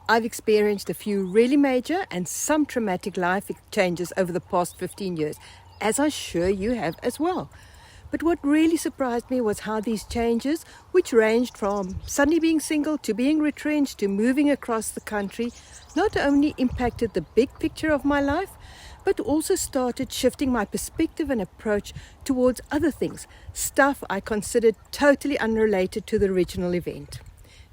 I've experienced a few really major and some traumatic life changes over the past 15 years, as I'm sure you have as well. But what really surprised me was how these changes, which ranged from suddenly being single to being retrenched to moving across the country, not only impacted the big picture of my life, but also started shifting my perspective and approach towards other things, stuff I considered totally unrelated to the original event.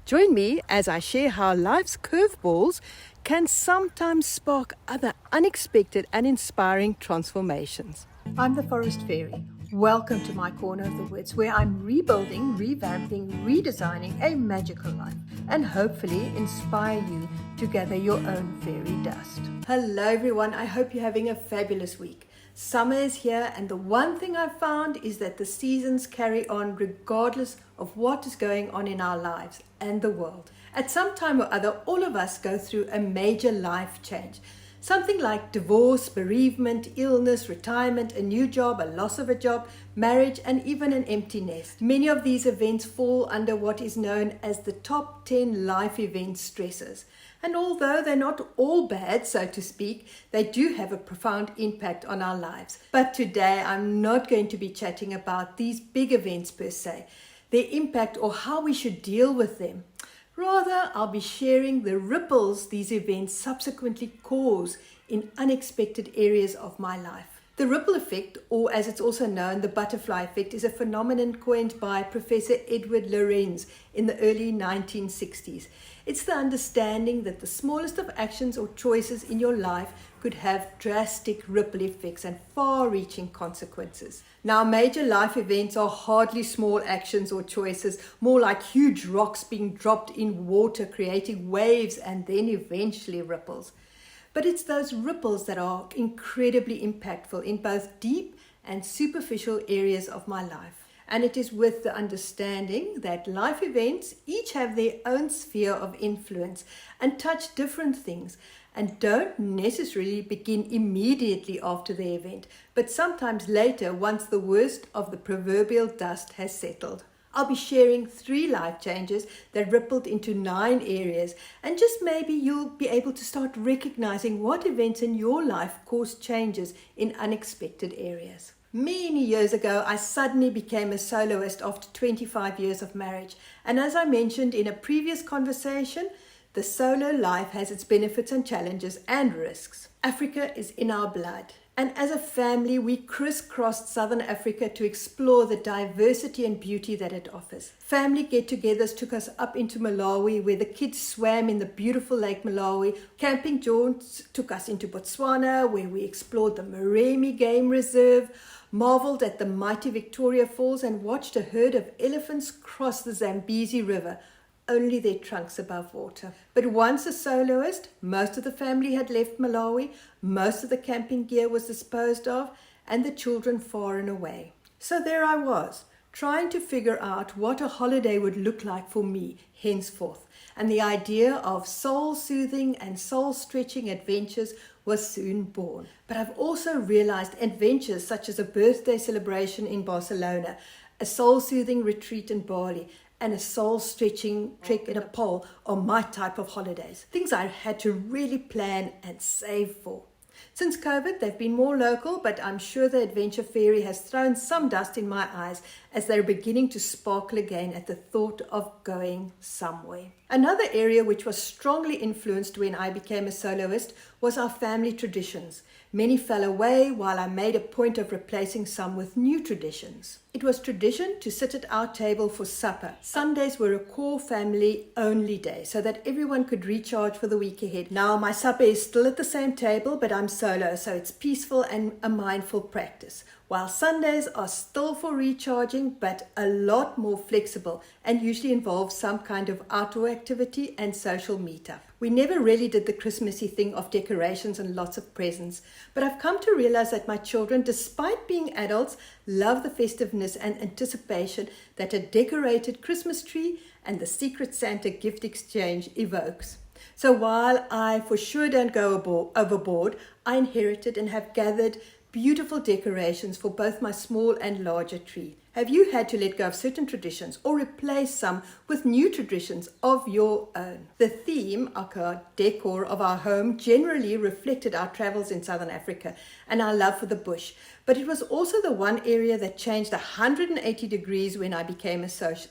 Join me as I share how life's curveballs can sometimes spark other unexpected and inspiring transformations. I'm the Forest Fairy. Welcome to my corner of the woods where I'm rebuilding, revamping, redesigning a magical life and hopefully inspire you to gather your own fairy dust. Hello everyone, I hope you're having a fabulous week. Summer is here, and the one thing I've found is that the seasons carry on regardless of what is going on in our lives and the world. At some time or other, all of us go through a major life change. Something like divorce, bereavement, illness, retirement, a new job, a loss of a job, marriage, and even an empty nest. Many of these events fall under what is known as the top 10 life event stressors. And although they're not all bad, so to speak, they do have a profound impact on our lives. But today I'm not going to be chatting about these big events per se, their impact or how we should deal with them. Rather, I'll be sharing the ripples these events subsequently cause in unexpected areas of my life. The ripple effect, or as it's also known, the butterfly effect, is a phenomenon coined by Professor Edward Lorenz in the early 1960s. It's the understanding that the smallest of actions or choices in your life could have drastic ripple effects and far-reaching consequences. Now, major life events are hardly small actions or choices, more like huge rocks being dropped in water, creating waves and then eventually ripples. But it's those ripples that are incredibly impactful in both deep and superficial areas of my life. And it is with the understanding that life events each have their own sphere of influence and touch different things and don't necessarily begin immediately after the event, but sometimes later once the worst of the proverbial dust has settled. I'll be sharing 3 life changes that rippled into 9 areas, and just maybe you'll be able to start recognizing what events in your life caused changes in unexpected areas. Many years ago, I suddenly became a soloist after 25 years of marriage, and as I mentioned in a previous conversation, the solo life has its benefits and challenges and risks. Africa is in our blood. And as a family, we crisscrossed Southern Africa to explore the diversity and beauty that it offers. Family get-togethers took us up into Malawi, where the kids swam in the beautiful Lake Malawi. Camping jaunts took us into Botswana, where we explored the Moremi Game Reserve, marveled at the mighty Victoria Falls, and watched a herd of elephants cross the Zambezi River, only their trunks above water. But once a soloist, most of the family had left Malawi, most of the camping gear was disposed of, and the children far and away. So there I was, trying to figure out what a holiday would look like for me henceforth, and the idea of soul-soothing and soul-stretching adventures was soon born. But I've also realized adventures such as a birthday celebration in Barcelona, a soul-soothing retreat in Bali, and a soul-stretching trek in Nepal are my type of holidays. Things I had to really plan and save for. Since COVID, they've been more local, but I'm sure the Adventure Fairy has thrown some dust in my eyes as they're beginning to sparkle again at the thought of going somewhere. Another area which was strongly influenced when I became a soloist was our family traditions. Many fell away while I made a point of replacing some with new traditions. It was tradition to sit at our table for supper. Sundays were a core family-only day so that everyone could recharge for the week ahead. Now my supper is still at the same table, but I'm solo, so it's peaceful and a mindful practice. While Sundays are still for recharging, but a lot more flexible and usually involve some kind of outdoor activity and social meetup. We never really did the Christmassy thing of decorations and lots of presents, but I've come to realize that my children, despite being adults, love the festiveness and anticipation that a decorated Christmas tree and the Secret Santa gift exchange evokes. So while I for sure don't go overboard, I inherited and have gathered beautiful decorations for both my small and larger tree. Have you had to let go of certain traditions or replace some with new traditions of your own? The theme, aka decor, of our home generally reflected our travels in Southern Africa and our love for the bush, but it was also the one area that changed 180 degrees when I became a soloist.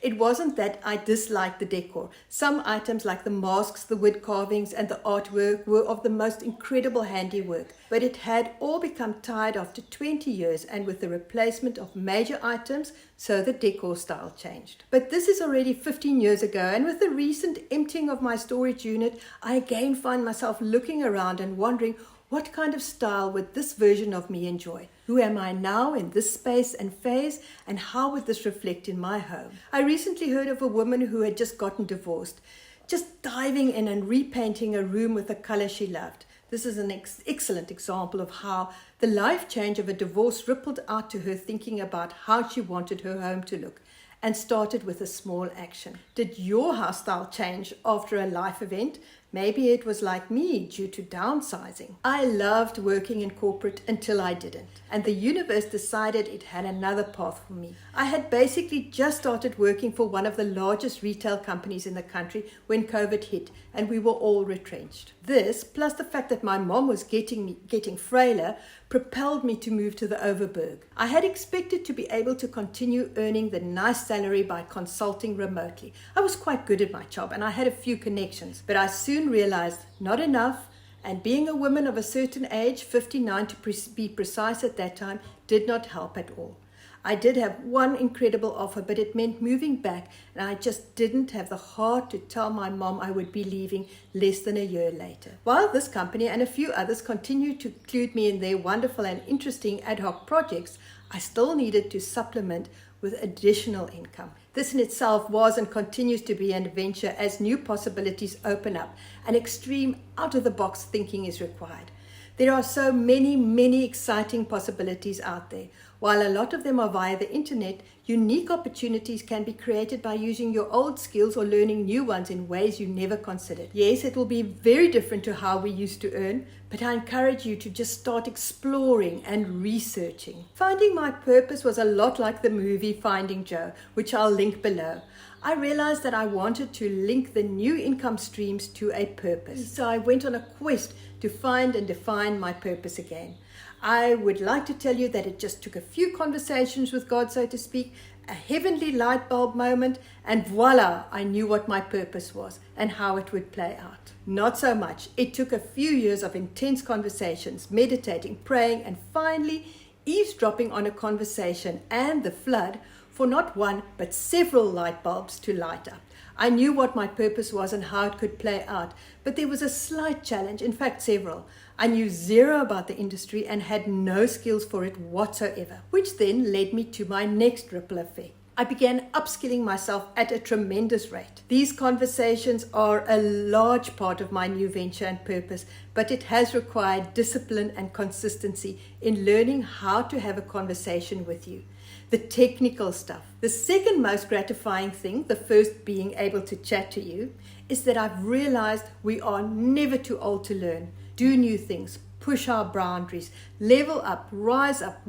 It wasn't that I disliked the decor. Some items like the masks, the wood carvings and the artwork were of the most incredible handiwork, but it had all become tired after 20 years and with the replacement of major items, so the decor style changed. But this is already 15 years ago, and with the recent emptying of my storage unit, I again find myself looking around and wondering, what kind of style would this version of me enjoy? Who am I now in this space and phase, and how would this reflect in my home? I recently heard of a woman who had just gotten divorced, just diving in and repainting a room with a color she loved. This is an excellent example of how the life change of a divorce rippled out to her thinking about how she wanted her home to look, and started with a small action. Did your house style change after a life event? Maybe it was like me due to downsizing. I loved working in corporate until I didn't, and the universe decided it had another path for me. I had basically just started working for one of the largest retail companies in the country when COVID hit, and we were all retrenched. This, plus the fact that my mom was getting frailer, propelled me to move to the Overberg. I had expected to be able to continue earning the nice salary by consulting remotely. I was quite good at my job and I had a few connections, but I soon realized not enough, and being a woman of a certain age, 59 to be precise at that time, did not help at all. I did have one incredible offer, but it meant moving back, and I just didn't have the heart to tell my mom I would be leaving less than a year later. While this company and a few others continued to include me in their wonderful and interesting ad hoc projects, I still needed to supplement with additional income. This in itself was and continues to be an adventure as new possibilities open up and extreme out-of-the-box thinking is required. There are so many exciting possibilities out there. While a lot of them are via the internet, unique opportunities can be created by using your old skills or learning new ones in ways you never considered. Yes, it will be very different to how we used to earn, but I encourage you to just start exploring and researching. Finding my purpose was a lot like the movie Finding Joe, which I'll link below. I realized that I wanted to link the new income streams to a purpose. So I went on a quest to find and define my purpose again. I would like to tell you that it just took a few conversations with God, so to speak, a heavenly light bulb moment, and voila, I knew what my purpose was and how it would play out. Not so much. It took a few years of intense conversations, meditating, praying, and finally eavesdropping on a conversation and the flood for not one but several light bulbs to light up. I knew what my purpose was and how it could play out, but there was a slight challenge, in fact several. I knew zero about the industry and had no skills for it whatsoever, which then led me to my next ripple effect. I began upskilling myself at a tremendous rate. These conversations are a large part of my new venture and purpose, but it has required discipline and consistency in learning how to have a conversation with you. The technical stuff. The second most gratifying thing, the first being able to chat to you, is that I've realized we are never too old to learn, do new things, push our boundaries, level up, rise up,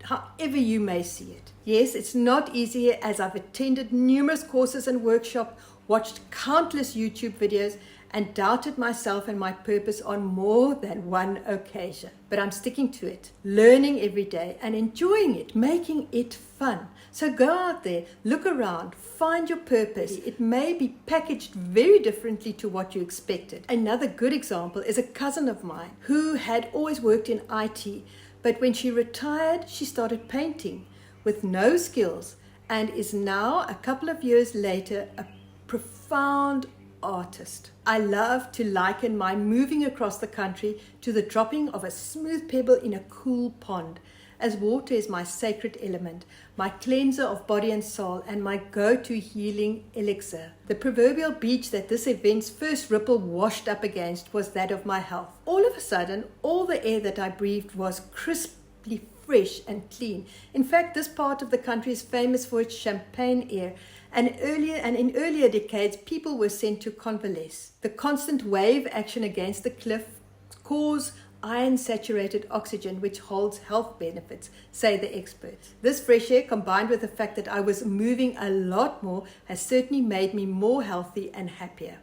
however you may see it. Yes, it's not easy, as I've attended numerous courses and workshops, watched countless YouTube videos, and doubted myself and my purpose on more than one occasion. But I'm sticking to it, learning every day and enjoying it, making it fun. So go out there, look around, find your purpose. It may be packaged very differently to what you expected. Another good example is a cousin of mine who had always worked in IT, but when she retired, she started painting with no skills and is now, a couple of years later, a profound artist. I love to liken my moving across the country to the dropping of a smooth pebble in a cool pond, as water is my sacred element, my cleanser of body and soul, and my go-to healing elixir. The proverbial beach that this event's first ripple washed up against was that of my health. All of a sudden, all the air that I breathed was crisply fresh and clean. In fact, this part of the country is famous for its champagne air, and in earlier decades, people were sent to convalesce. The constant wave action against the cliff caused iron-saturated oxygen, which holds health benefits, say the experts. This fresh air, combined with the fact that I was moving a lot more, has certainly made me more healthy and happier.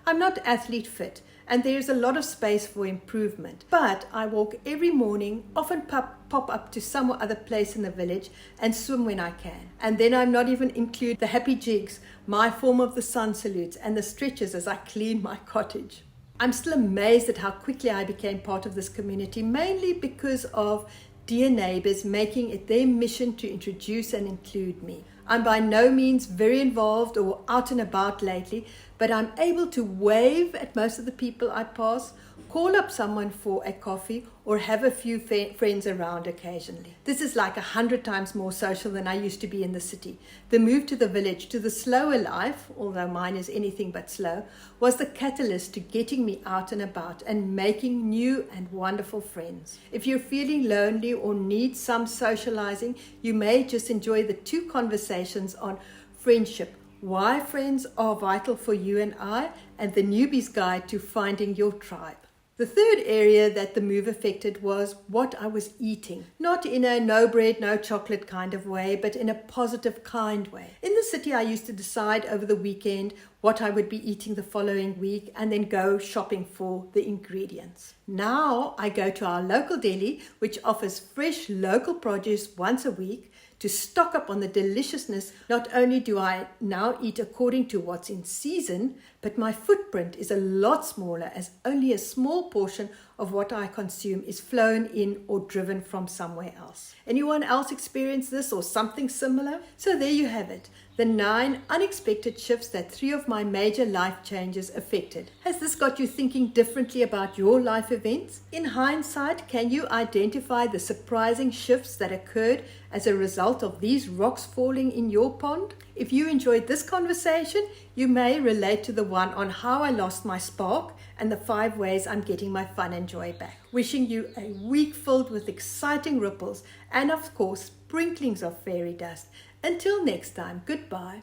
I'm not athlete fit, and there is a lot of space for improvement, but I walk every morning, often pop up to some or other place in the village and swim when I can. And then I'm not even include the happy jigs, my form of the sun salutes, and the stretches as I clean my cottage. I'm still amazed at how quickly I became part of this community, mainly because of dear neighbours making it their mission to introduce and include me. I'm by no means very involved or out and about lately, but I'm able to wave at most of the people I pass, call up someone for a coffee, or have a few friends around occasionally. This is like 100 times more social than I used to be in the city. The move to the village, to the slower life, although mine is anything but slow, was the catalyst to getting me out and about and making new and wonderful friends. If you're feeling lonely or need some socializing, you may just enjoy the 2 conversations on friendship, why friends are vital for you and I, and the newbie's guide to finding your tribe. The third area that the move affected was what I was eating. Not in a no bread, no chocolate kind of way, but in a positive, kind way. In the city, I used to decide over the weekend what I would be eating the following week and then go shopping for the ingredients. Now I go to our local deli, which offers fresh local produce once a week, to stock up on the deliciousness. Not only do I now eat according to what's in season, but my footprint is a lot smaller, as only a small portion of what I consume is flown in or driven from somewhere else. Anyone else experience this or something similar? So there you have it, the 9 unexpected shifts that 3 of my major life changes affected. Has this got you thinking differently about your life events? In hindsight, can you identify the surprising shifts that occurred as a result of these rocks falling in your pond? If you enjoyed this conversation, you may relate to the one on how I lost my spark and the 5 ways I'm getting my fun and joy back. Wishing you a week filled with exciting ripples and, of course, sprinklings of fairy dust. Until next time, goodbye